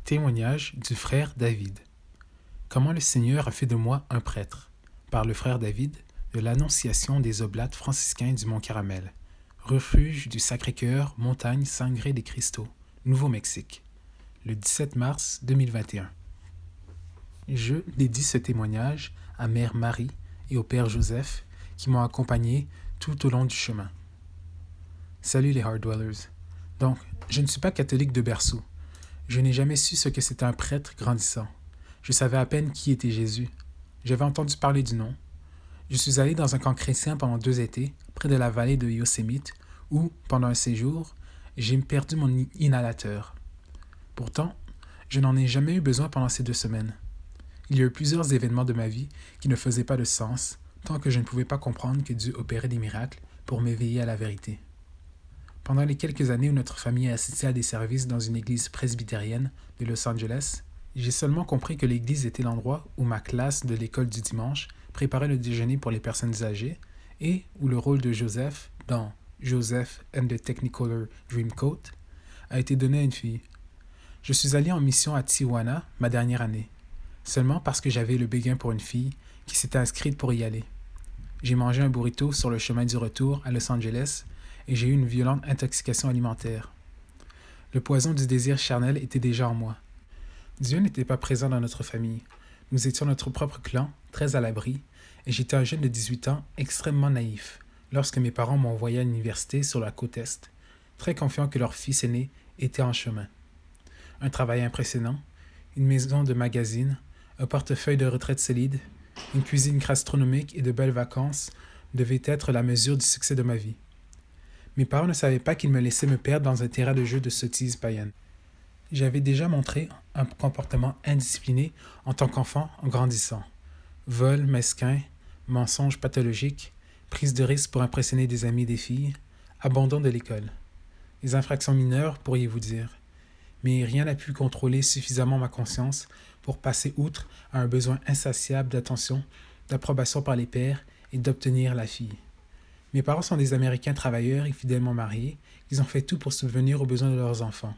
Témoignage du frère David. Comment le Seigneur a fait de moi un prêtre. Par le frère David de l'Annonciation des Oblates franciscains du Mont-Caramel. Refuge du Sacré-Cœur, montagne Sangre de Cristo, Nouveau-Mexique. Le 17 mars 2021. Je dédie ce témoignage à Mère Marie et au Père Joseph qui m'ont accompagné tout au long du chemin. Salut les Hard Dwellers. Donc, je ne suis pas catholique de berceau. Je n'ai jamais su ce que c'était un prêtre grandissant. Je savais à peine qui était Jésus. J'avais entendu parler du nom. Je suis allé dans un camp chrétien pendant 2 étés, près de la vallée de Yosemite, où, pendant un séjour, j'ai perdu mon inhalateur. Pourtant, je n'en ai jamais eu besoin pendant ces 2 semaines. Il y a eu plusieurs événements de ma vie qui ne faisaient pas de sens, tant que je ne pouvais pas comprendre que Dieu opérait des miracles pour m'éveiller à la vérité. Pendant les quelques années où notre famille a assisté à des services dans une église presbytérienne de Los Angeles, j'ai seulement compris que l'église était l'endroit où ma classe de l'école du dimanche préparait le déjeuner pour les personnes âgées et où le rôle de Joseph dans Joseph and the Technicolor Dreamcoat a été donné à une fille. Je suis allé en mission à Tijuana ma dernière année, seulement parce que j'avais le béguin pour une fille qui s'était inscrite pour y aller. J'ai mangé un burrito sur le chemin du retour à Los Angeles et j'ai eu une violente intoxication alimentaire. Le poison du désir charnel était déjà en moi. Dieu n'était pas présent dans notre famille. Nous étions notre propre clan, très à l'abri, et j'étais un jeune de 18 ans extrêmement naïf lorsque mes parents m'ont envoyé à l'université sur la côte Est, très confiant que leur fils aîné était en chemin. Un travail impressionnant, une maison de magazine, un portefeuille de retraite solide, une cuisine gastronomique et de belles vacances devaient être la mesure du succès de ma vie. Mes parents ne savaient pas qu'ils me laissaient me perdre dans un terrain de jeu de sottises païennes. J'avais déjà montré un comportement indiscipliné en tant qu'enfant en grandissant. Vol mesquin, mensonges pathologiques, prise de risque pour impressionner des amis et des filles, abandon de l'école. Des infractions mineures, pourriez-vous dire. Mais rien n'a pu contrôler suffisamment ma conscience pour passer outre à un besoin insatiable d'attention, d'approbation par les pairs et d'obtenir la fille. Mes parents sont des Américains travailleurs et fidèlement mariés. Ils ont fait tout pour subvenir aux besoins de leurs enfants.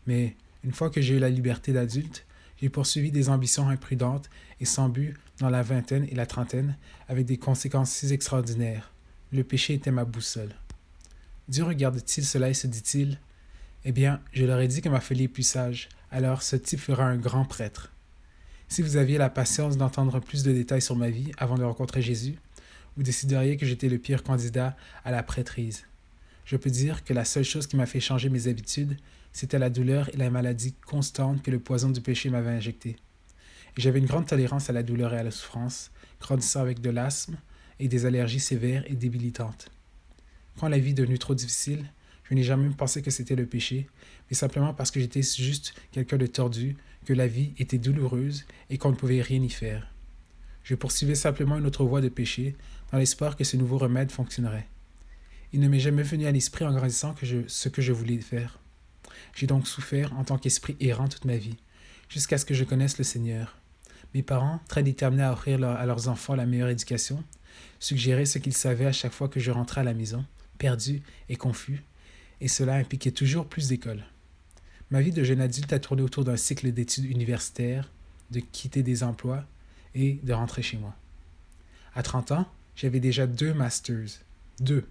Mais, une fois que j'ai eu la liberté d'adulte, j'ai poursuivi des ambitions imprudentes et sans but dans la vingtaine et la trentaine, avec des conséquences si extraordinaires. Le péché était ma boussole. Dieu regarde-t-il cela et se dit-il, « Eh bien, je leur ai dit que ma folie est plus sage, alors ce type fera un grand prêtre. » Si vous aviez la patience d'entendre plus de détails sur ma vie avant de rencontrer Jésus, vous décideriez que j'étais le pire candidat à la prêtrise. Je peux dire que la seule chose qui m'a fait changer mes habitudes, c'était la douleur et la maladie constante que le poison du péché m'avait injectée. Et j'avais une grande tolérance à la douleur et à la souffrance, grandissant avec de l'asthme et des allergies sévères et débilitantes. Quand la vie devenue trop difficile, je n'ai jamais pensé que c'était le péché, mais simplement parce que j'étais juste quelqu'un de tordu, que la vie était douloureuse et qu'on ne pouvait rien y faire. Je poursuivais simplement une autre voie de péché, dans l'espoir que ce nouveau remède fonctionnerait. Il ne m'est jamais venu à l'esprit en grandissant ce que je voulais faire. J'ai donc souffert en tant qu'esprit errant toute ma vie, jusqu'à ce que je connaisse le Seigneur. Mes parents, très déterminés à offrir à leurs enfants la meilleure éducation, suggéraient ce qu'ils savaient à chaque fois que je rentrais à la maison, perdu et confus, et cela impliquait toujours plus d'école. Ma vie de jeune adulte a tourné autour d'un cycle d'études universitaires, de quitter des emplois et de rentrer chez moi. À 30 ans, j'avais déjà 2 masters. 2.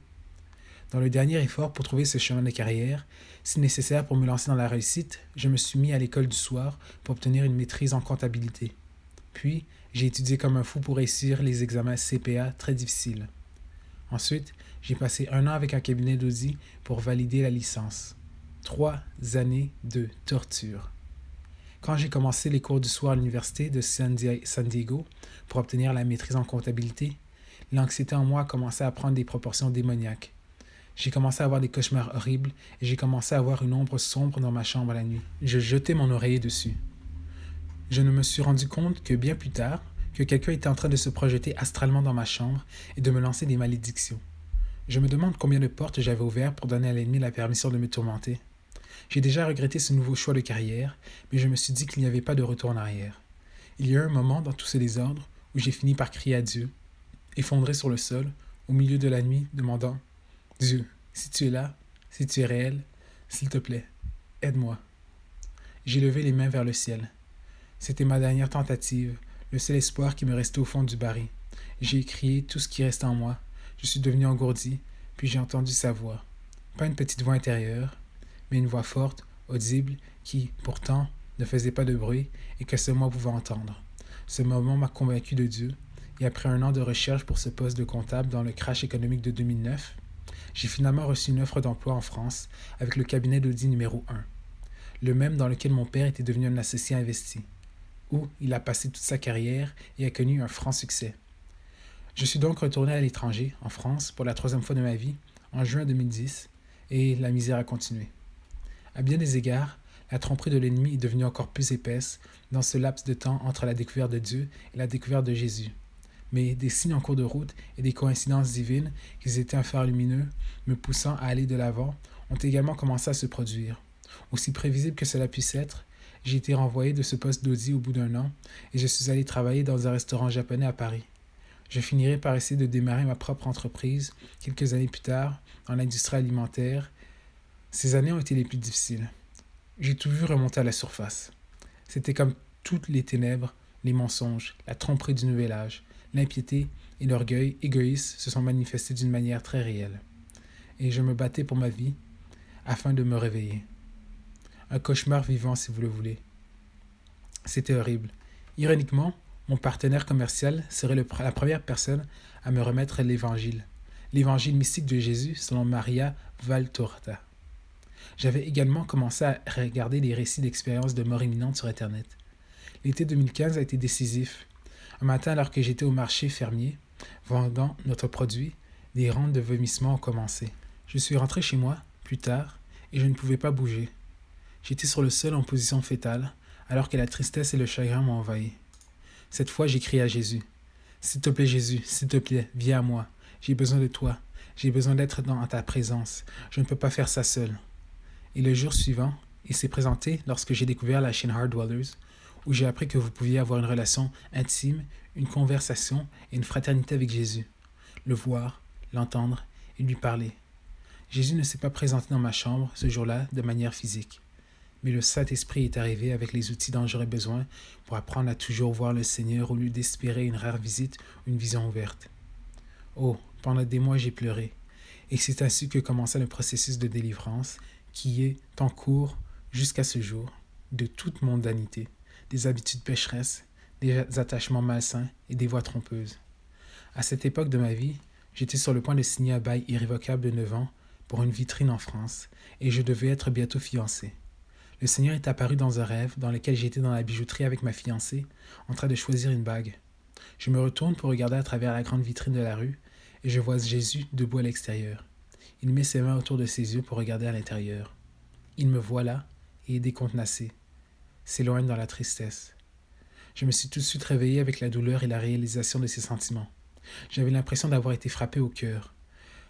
Dans le dernier effort pour trouver ce chemin de carrière, si nécessaire pour me lancer dans la réussite, je me suis mis à l'école du soir pour obtenir une maîtrise en comptabilité. Puis, j'ai étudié comme un fou pour réussir les examens CPA très difficiles. Ensuite, j'ai passé 1 an avec un cabinet d'audit pour valider la licence. 3 années de torture. Quand j'ai commencé les cours du soir à l'université de San Diego pour obtenir la maîtrise en comptabilité, l'anxiété en moi a commencé à prendre des proportions démoniaques. J'ai commencé à avoir des cauchemars horribles et j'ai commencé à avoir une ombre sombre dans ma chambre la nuit. Je jetais mon oreiller dessus. Je ne me suis rendu compte que bien plus tard, que quelqu'un était en train de se projeter astralement dans ma chambre et de me lancer des malédictions. Je me demande combien de portes j'avais ouvertes pour donner à l'ennemi la permission de me tourmenter. J'ai déjà regretté ce nouveau choix de carrière, mais je me suis dit qu'il n'y avait pas de retour en arrière. Il y a eu un moment dans tout ce désordre où j'ai fini par crier à Dieu, effondré sur le sol, au milieu de la nuit, demandant « Dieu, si tu es là, si tu es réel, s'il te plaît, aide-moi. » J'ai levé les mains vers le ciel. C'était ma dernière tentative, le seul espoir qui me restait au fond du baril. J'ai crié tout ce qui restait en moi. Je suis devenu engourdi, puis j'ai entendu sa voix. Pas une petite voix intérieure, mais une voix forte, audible, qui, pourtant, ne faisait pas de bruit et que seul moi pouvais entendre. Ce moment m'a convaincu de Dieu, et après un an de recherche pour ce poste de comptable dans le crash économique de 2009, j'ai finalement reçu une offre d'emploi en France avec le cabinet d'audit numéro 1, le même dans lequel mon père était devenu un associé investi, où il a passé toute sa carrière et a connu un franc succès. Je suis donc retourné à l'étranger, en France, pour la troisième fois de ma vie, en juin 2010, et la misère a continué. À bien des égards, la tromperie de l'ennemi est devenue encore plus épaisse dans ce laps de temps entre la découverte de Dieu et la découverte de Jésus. Mais des signes en cours de route et des coïncidences divines, qui étaient un phare lumineux, me poussant à aller de l'avant, ont également commencé à se produire. Aussi prévisible que cela puisse être, j'ai été renvoyé de ce poste d'audit au bout d'un an et je suis allé travailler dans un restaurant japonais à Paris. Je finirai par essayer de démarrer ma propre entreprise quelques années plus tard dans l'industrie alimentaire. Ces années ont été les plus difficiles. J'ai tout vu remonter à la surface. C'était comme toutes les ténèbres, les mensonges, la tromperie du nouvel âge, l'impiété et l'orgueil égoïste se sont manifestés d'une manière très réelle. Et je me battais pour ma vie afin de me réveiller. Un cauchemar vivant, si vous le voulez. C'était horrible. Ironiquement, mon partenaire commercial serait la première personne à me remettre l'évangile mystique de Jésus selon Maria Valtorta. J'avais également commencé à regarder les récits d'expériences de mort imminente sur Internet. L'été 2015 a été décisif. Un matin, alors que j'étais au marché fermier, vendant notre produit, des rondes de vomissements ont commencé. Je suis rentré chez moi, plus tard, et je ne pouvais pas bouger. J'étais sur le sol en position fétale, alors que la tristesse et le chagrin m'ont envahi. Cette fois, j'ai crié à Jésus. « S'il te plaît, Jésus, s'il te plaît, viens à moi. J'ai besoin de toi. J'ai besoin d'être dans ta présence. Je ne peux pas faire ça seul. » Et le jour suivant, il s'est présenté lorsque j'ai découvert la chaîne Hard Dwellers, où j'ai appris que vous pouviez avoir une relation intime, une conversation et une fraternité avec Jésus. Le voir, l'entendre et lui parler. Jésus ne s'est pas présenté dans ma chambre ce jour-là de manière physique. Mais le Saint-Esprit est arrivé avec les outils dont j'aurais besoin pour apprendre à toujours voir le Seigneur au lieu d'espérer une rare visite ou une vision ouverte. Oh, pendant des mois j'ai pleuré. Et c'est ainsi que commença le processus de délivrance qui est en cours jusqu'à ce jour de toute mondanité, des habitudes pécheresses, des attachements malsains et des voix trompeuses. À cette époque de ma vie, j'étais sur le point de signer un bail irrévocable de 9 ans pour une vitrine en France et je devais être bientôt fiancé. Le Seigneur est apparu dans un rêve dans lequel j'étais dans la bijouterie avec ma fiancée, en train de choisir une bague. Je me retourne pour regarder à travers la grande vitrine de la rue et je vois Jésus debout à l'extérieur. Il met ses mains autour de ses yeux pour regarder à l'intérieur. Il me voit là et est décontenacé, s'éloigne dans la tristesse. Je me suis tout de suite réveillé avec la douleur et la réalisation de ses sentiments. J'avais l'impression d'avoir été frappé au cœur.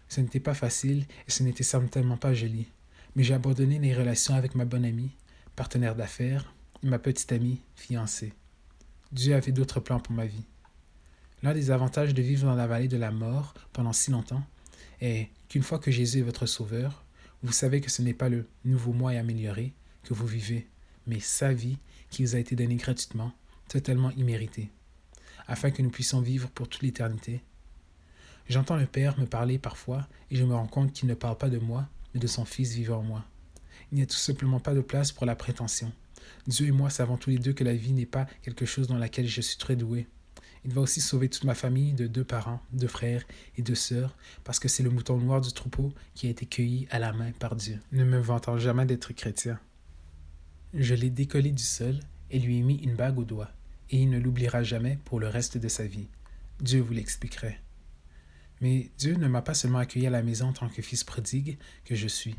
Ce n'était pas facile et ce n'était certainement pas joli. Mais j'ai abandonné les relations avec ma bonne amie, partenaire d'affaires, et ma petite amie, fiancée. Dieu avait d'autres plans pour ma vie. L'un des avantages de vivre dans la vallée de la mort pendant si longtemps est qu'une fois que Jésus est votre sauveur, vous savez que ce n'est pas le nouveau moi amélioré que vous vivez, mais sa vie qui vous a été donnée gratuitement, totalement imméritée, afin que nous puissions vivre pour toute l'éternité. J'entends le Père me parler parfois et je me rends compte qu'il ne parle pas de moi, mais de son Fils vivant en moi. Il n'y a tout simplement pas de place pour la prétention. Dieu et moi savons tous les deux que la vie n'est pas quelque chose dans laquelle je suis très doué. Il va aussi sauver toute ma famille de 2 parents, 2 frères et 2 sœurs, parce que c'est le mouton noir du troupeau qui a été cueilli à la main par Dieu. Ne me vantant jamais d'être chrétien. Je l'ai décollé du sol et lui ai mis une bague au doigt, et il ne l'oubliera jamais pour le reste de sa vie. Dieu vous l'expliquerait. Mais Dieu ne m'a pas seulement accueilli à la maison en tant que fils prodigue que je suis.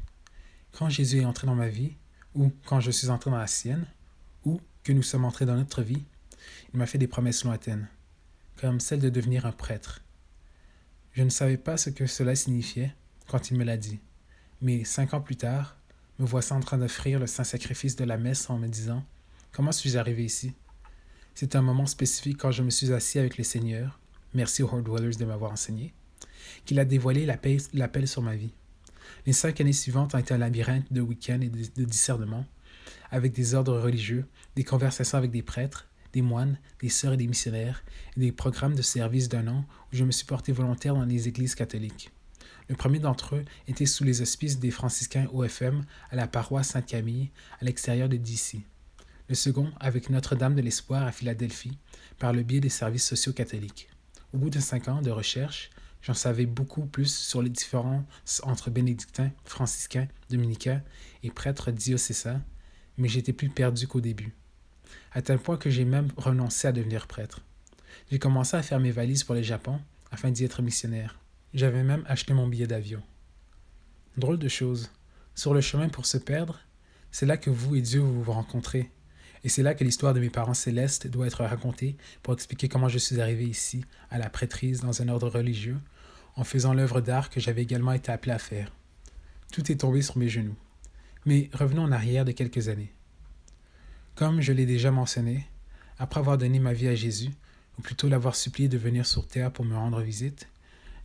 Quand Jésus est entré dans ma vie, ou quand je suis entré dans la sienne, ou que nous sommes entrés dans notre vie, il m'a fait des promesses lointaines, comme celle de devenir un prêtre. Je ne savais pas ce que cela signifiait quand il me l'a dit, mais 5 ans plus tard, me voici en train d'offrir le saint sacrifice de la messe en me disant « Comment suis-je arrivé ici ?» C'est un moment spécifique quand je me suis assis avec le Seigneur, merci aux Hard Dwellers de m'avoir enseigné, qu'il a dévoilé l'appel sur ma vie. Les 5 années suivantes ont été un labyrinthe de week-ends et de discernement, avec des ordres religieux, des conversations avec des prêtres, des moines, des sœurs et des missionnaires, et des programmes de service d'un an où je me suis porté volontaire dans les églises catholiques. Le premier d'entre eux était sous les auspices des franciscains OFM à la paroisse Sainte-Camille, à l'extérieur de D.C. Le second avec Notre-Dame de l'Espoir à Philadelphie, par le biais des services sociaux catholiques. Au bout de 5 ans de recherche, j'en savais beaucoup plus sur les différences entre bénédictins, franciscains, dominicains et prêtres diocésains, mais j'étais plus perdu qu'au début. À tel point que j'ai même renoncé à devenir prêtre. J'ai commencé à faire mes valises pour le Japon afin d'y être missionnaire. J'avais même acheté mon billet d'avion. Drôle de chose, sur le chemin pour se perdre, c'est là que vous et Dieu vous rencontrez. Et c'est là que l'histoire de mes parents célestes doit être racontée pour expliquer comment je suis arrivé ici, à la prêtrise, dans un ordre religieux, en faisant l'œuvre d'art que j'avais également été appelé à faire. Tout est tombé sur mes genoux. Mais revenons en arrière de quelques années. Comme je l'ai déjà mentionné, après avoir donné ma vie à Jésus, ou plutôt l'avoir supplié de venir sur terre pour me rendre visite,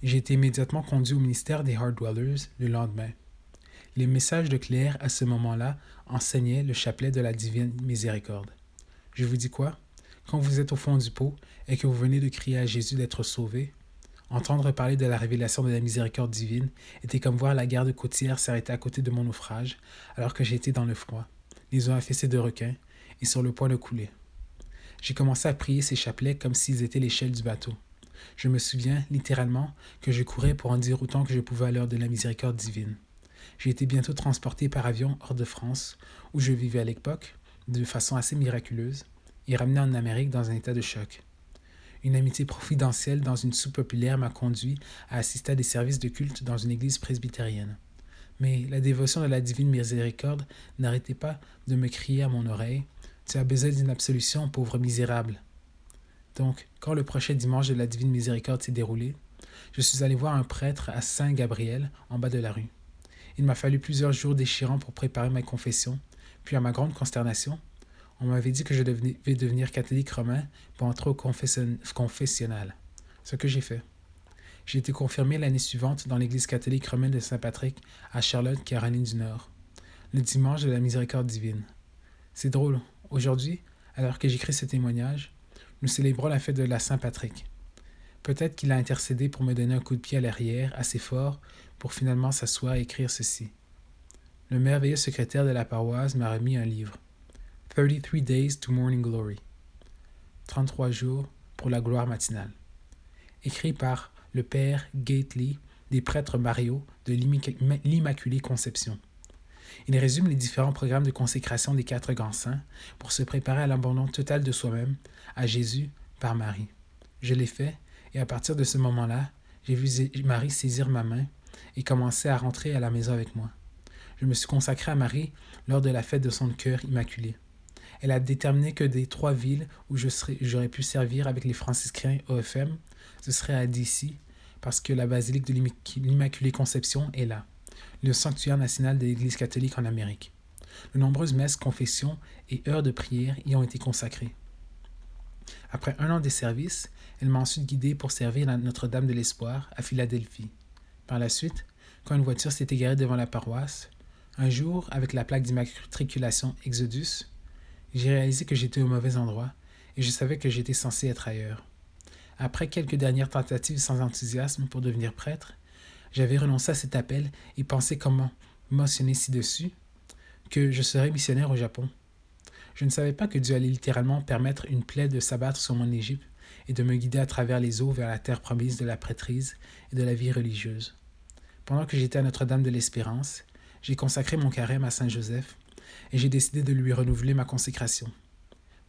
j'ai été immédiatement conduit au ministère des Heart Dwellers le lendemain. Les messages de Claire, à ce moment-là, enseignaient le chapelet de la Divine Miséricorde. Je vous dis quoi? Quand vous êtes au fond du pot et que vous venez de crier à Jésus d'être sauvé, entendre parler de la révélation de la miséricorde divine était comme voir la garde côtière s'arrêter à côté de mon naufrage alors que j'étais dans le froid, les yeux affaissés de requin et sur le point de couler. J'ai commencé à prier ces chapelets comme s'ils étaient l'échelle du bateau. Je me souviens, littéralement, que je courais pour en dire autant que je pouvais à l'heure de la miséricorde divine. J'ai été bientôt transporté par avion hors de France, où je vivais à l'époque, de façon assez miraculeuse, et ramené en Amérique dans un état de choc. Une amitié providentielle dans une soupe populaire m'a conduit à assister à des services de culte dans une église presbytérienne. Mais la dévotion de la divine miséricorde n'arrêtait pas de me crier à mon oreille « Tu as besoin d'une absolution, pauvre misérable !» Donc, quand le prochain dimanche de la divine miséricorde s'est déroulé, je suis allé voir un prêtre à Saint-Gabriel, en bas de la rue. Il m'a fallu plusieurs jours déchirants pour préparer ma confession, puis à ma grande consternation, on m'avait dit que je devais devenir catholique romain pour entrer au confessionnal, ce que j'ai fait. J'ai été confirmé l'année suivante dans l'église catholique romaine de Saint-Patrick à Charlotte, Caroline du Nord, le dimanche de la miséricorde divine. C'est drôle, aujourd'hui, alors que j'écris ce témoignage, nous célébrons la fête de la Saint-Patrick. Peut-être qu'il a intercédé pour me donner un coup de pied à l'arrière assez fort pour finalement s'asseoir et écrire ceci. Le merveilleux secrétaire de la paroisse m'a remis un livre. 33 Days to Morning Glory. 33 jours pour la gloire matinale. Écrit par le père Gately des prêtres Mario de l'Immaculée Conception. Il résume les différents programmes de consécration des 4 grands saints pour se préparer à l'abandon total de soi-même à Jésus par Marie. Je l'ai fait et à partir de ce moment-là, j'ai vu Marie saisir ma main et commencer à rentrer à la maison avec moi. Je me suis consacré à Marie lors de la fête de son cœur immaculé. Elle a déterminé que des 3 villes où j'aurais pu servir avec les franciscains OFM, ce serait à D.C. parce que la basilique de l'Immaculée Conception est là, le sanctuaire national de l'Église catholique en Amérique. De nombreuses messes, confessions et heures de prière y ont été consacrées. Après 1 an de service, elle m'a ensuite guidé pour servir à Notre-Dame de l'Espoir à Philadelphie. Par la suite, quand une voiture s'est égarée devant la paroisse, un jour, avec la plaque d'immatriculation Exodus, j'ai réalisé que j'étais au mauvais endroit et je savais que j'étais censé être ailleurs. Après quelques dernières tentatives sans enthousiasme pour devenir prêtre, j'avais renoncé à cet appel et pensé comment mentionner ci-dessus que je serais missionnaire au Japon. Je ne savais pas que Dieu allait littéralement permettre une plaie de s'abattre sur mon Égypte et de me guider à travers les eaux vers la terre promise de la prêtrise et de la vie religieuse. Pendant que j'étais à Notre-Dame de l'Espérance, j'ai consacré mon carême à Saint-Joseph et j'ai décidé de lui renouveler ma consécration.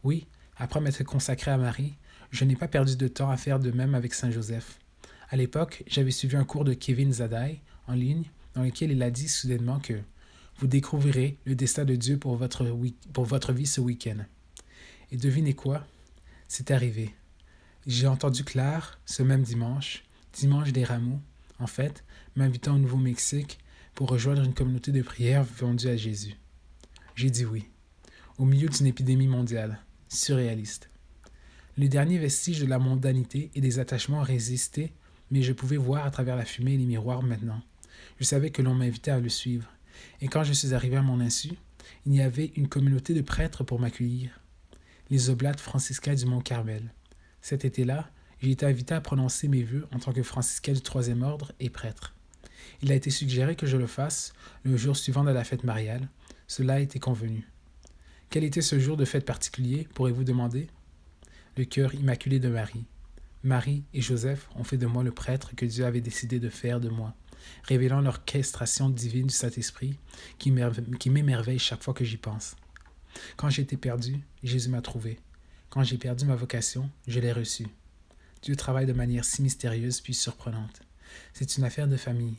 Oui, après m'être consacré à Marie, je n'ai pas perdu de temps à faire de même avec Saint-Joseph. À l'époque, j'avais suivi un cours de Kevin Zadai en ligne dans lequel il a dit soudainement que vous découvrirez le destin de Dieu pour votre vie ce week-end. Et devinez quoi? C'est arrivé. J'ai entendu Claire ce même dimanche des Rameaux, en fait, m'invitant au Nouveau-Mexique pour rejoindre une communauté de prière vendue à Jésus. J'ai dit oui, au milieu d'une épidémie mondiale, surréaliste. Les derniers vestiges de la mondanité et des attachements résistaient, mais je pouvais voir à travers la fumée et les miroirs maintenant. Je savais que l'on m'invitait à le suivre. Et quand je suis arrivé à mon insu, Il y avait une communauté de prêtres pour m'accueillir, les Oblates franciscains du Mont Carmel. Cet été-là, j'ai été invité à prononcer mes vœux en tant que franciscain du troisième ordre et prêtre. Il a été suggéré que je le fasse le jour suivant de la fête mariale. Cela a été convenu. Quel était ce jour de fête particulier, pourrez-vous demander? Le cœur immaculé de Marie. Marie et Joseph ont fait de moi le prêtre que Dieu avait décidé de faire de moi, révélant l'orchestration divine du Saint-Esprit qui m'émerveille chaque fois que j'y pense. Quand j'étais perdu, Jésus m'a trouvé. Quand j'ai perdu ma vocation, je l'ai reçue. Dieu travaille de manière si mystérieuse puis surprenante. C'est une affaire de famille.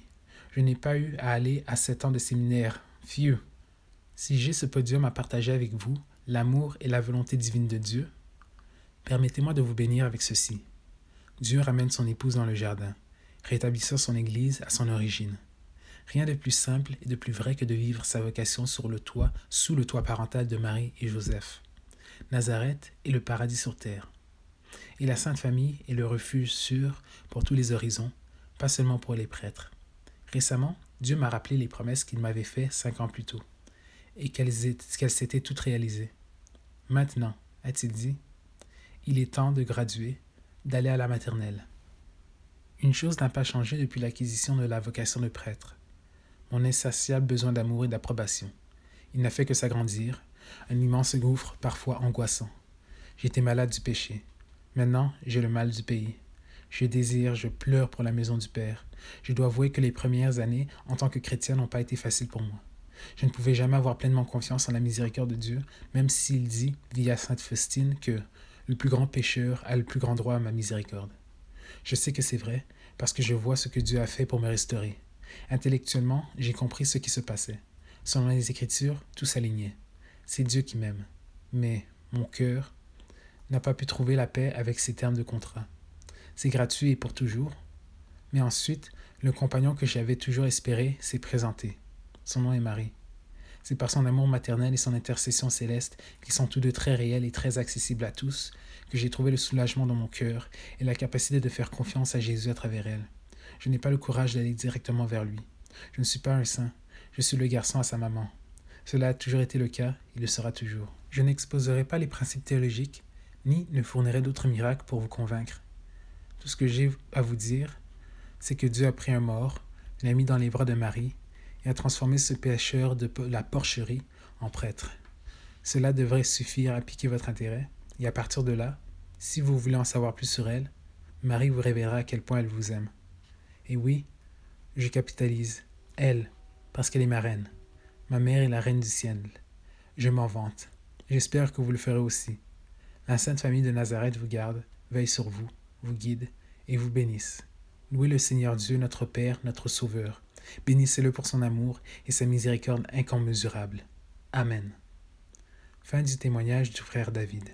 Je n'ai pas eu à aller à 7 ans de séminaire. Phew! Si j'ai ce podium à partager avec vous, l'amour et la volonté divine de Dieu, permettez-moi de vous bénir avec ceci. Dieu ramène son épouse dans le jardin, rétablissant son Église à son origine. Rien de plus simple et de plus vrai que de vivre sa vocation sous le toit parental de Marie et Joseph. Nazareth est le paradis sur terre. Et la Sainte Famille est le refuge sûr pour tous les horizons, pas seulement pour les prêtres. Récemment, Dieu m'a rappelé les promesses qu'il m'avait faites 5 ans plus tôt, et qu'elles s'étaient toutes réalisées. Maintenant, a-t-il dit, il est temps de graduer, d'aller à la maternelle. Une chose n'a pas changé depuis l'acquisition de la vocation de prêtre. Mon insatiable besoin d'amour et d'approbation. Il n'a fait que s'agrandir, un immense gouffre parfois angoissant. J'étais malade du péché. Maintenant, j'ai le mal du pays. Je désire, je pleure pour la maison du Père. Je dois avouer que les premières années, en tant que chrétien, n'ont pas été faciles pour moi. Je ne pouvais jamais avoir pleinement confiance en la miséricorde de Dieu, même s'il dit, via sainte Faustine, que le plus grand pécheur a le plus grand droit à ma miséricorde. Je sais que c'est vrai, parce que je vois ce que Dieu a fait pour me restaurer. Intellectuellement, j'ai compris ce qui se passait. Selon les Écritures, tout s'alignait. C'est Dieu qui m'aime. Mais mon cœur n'a pas pu trouver la paix avec ces termes de contrat. C'est gratuit et pour toujours. Mais ensuite, le compagnon que j'avais toujours espéré s'est présenté. Son nom est Marie. C'est par son amour maternel et son intercession céleste, qui sont tous deux très réels et très accessibles à tous, que j'ai trouvé le soulagement dans mon cœur et la capacité de faire confiance à Jésus à travers elle. Je n'ai pas le courage d'aller directement vers lui. Je ne suis pas un saint, je suis le garçon à sa maman. Cela a toujours été le cas, il le sera toujours. Je n'exposerai pas les principes théologiques, ni ne fournirai d'autres miracles pour vous convaincre. Tout ce que j'ai à vous dire, c'est que Dieu a pris un mort, l'a mis dans les bras de Marie, et a transformé ce pécheur de la porcherie en prêtre. Cela devrait suffire à piquer votre intérêt, et à partir de là, si vous voulez en savoir plus sur elle, Marie vous révélera à quel point elle vous aime. Et oui, je capitalise, elle, parce qu'elle est ma reine. Ma mère est la reine du ciel. Je m'en vante. J'espère que vous le ferez aussi. La Sainte Famille de Nazareth vous garde, veille sur vous, vous guide et vous bénisse. Louez le Seigneur Dieu, notre Père, notre Sauveur. Bénissez-le pour son amour et sa miséricorde incommensurable. Amen. Fin du témoignage du frère David.